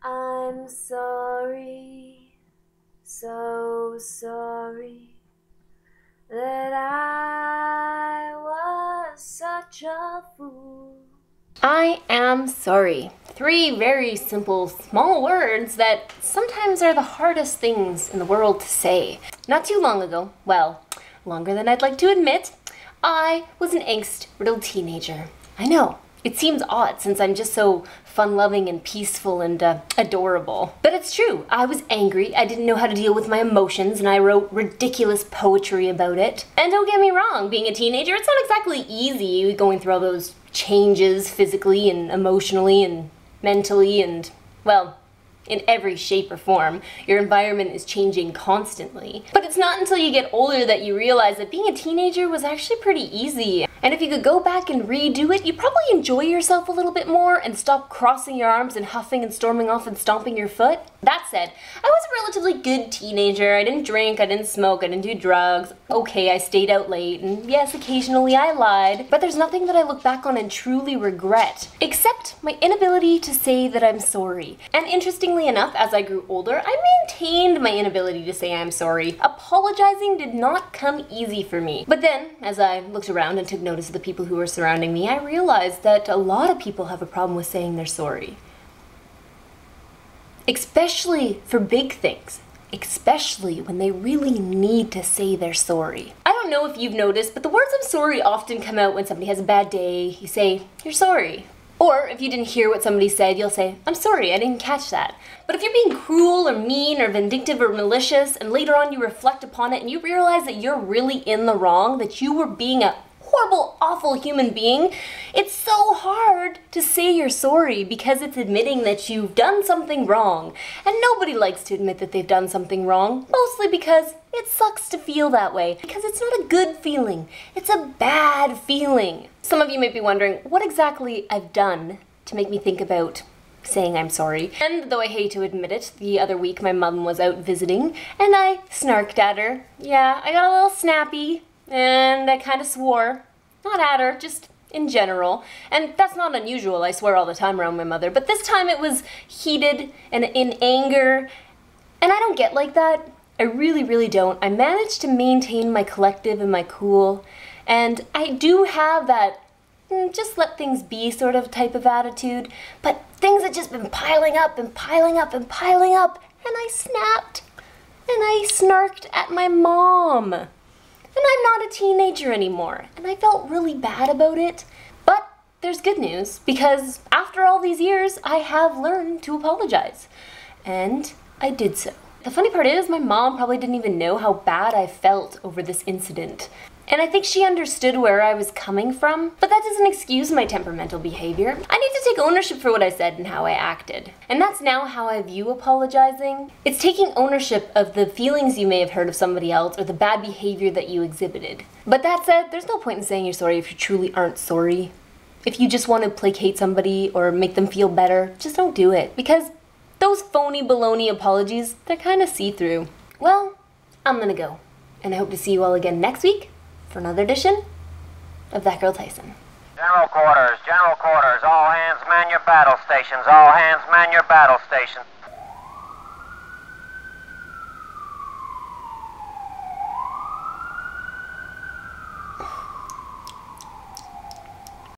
I'm sorry, so sorry that I was such a fool. I am sorry. Three very simple, small words that sometimes are the hardest things in the world to say. Not too long ago, well, longer than I'd like to admit, I was an angst-riddled teenager. I know, it seems odd since I'm just so fun-loving and peaceful and adorable. But it's true, I was angry, I didn't know how to deal with my emotions, and I wrote ridiculous poetry about it. And don't get me wrong, being a teenager, it's not exactly easy going through all those changes physically and emotionally and mentally and, well, in every shape or form. Your environment is changing constantly. But it's not until you get older that you realize that being a teenager was actually pretty easy. And if you could go back and redo it, you'd probably enjoy yourself a little bit more and stop crossing your arms and huffing and storming off and stomping your foot. That said, I was a relatively good teenager. I didn't drink, I didn't smoke, I didn't do drugs. Okay, I stayed out late, and yes, occasionally I lied. But there's nothing that I look back on and truly regret, except my inability to say that I'm sorry. And interestingly enough, as I grew older, I maintained my inability to say I'm sorry. Apologizing did not come easy for me. But then, as I looked around and took notice of the people who were surrounding me, I realized that a lot of people have a problem with saying they're sorry. Especially for big things. Especially when they really need to say they're sorry. I don't know if you've noticed, but the words I'm sorry often come out when somebody has a bad day. You say, you're sorry. Or if you didn't hear what somebody said, you'll say, I'm sorry, I didn't catch that. But if you're being cruel or mean or vindictive or malicious, and later on you reflect upon it and you realize that you're really in the wrong, that you were being a horrible, awful human being, it's so hard to say you're sorry because it's admitting that you've done something wrong. And nobody likes to admit that they've done something wrong, mostly because it sucks to feel that way. Because it's not a good feeling, it's a bad feeling. Some of you might be wondering what exactly I've done to make me think about saying I'm sorry. And though I hate to admit it, the other week my mum was out visiting and I snarked at her. Yeah, I got a little snappy and I kind of swore. Not at her, just in general. And that's not unusual, I swear all the time around my mother, but this time it was heated and in anger. And I don't get like that. I really, really don't. I managed to maintain my collective and my cool. And I do have that just let things be sort of type of attitude, but things had just been piling up and piling up and piling up, and I snapped and I snarked at my mom. And I'm not a teenager anymore, and I felt really bad about it. But there's good news, because after all these years, I have learned to apologize. And I did so. The funny part is, my mom probably didn't even know how bad I felt over this incident. And I think she understood where I was coming from, but that doesn't excuse my temperamental behavior. I need to take ownership for what I said and how I acted. And that's now how I view apologizing. It's taking ownership of the feelings you may have heard of somebody else or the bad behavior that you exhibited. But that said, there's no point in saying you're sorry if you truly aren't sorry. If you just want to placate somebody or make them feel better, just don't do it. Because those phony baloney apologies, they're kind of see-through. Well, I'm gonna go. And I hope to see you all again next week for another edition of That Girl Tyson. General quarters, all hands man your battle stations, all hands man your battle stations.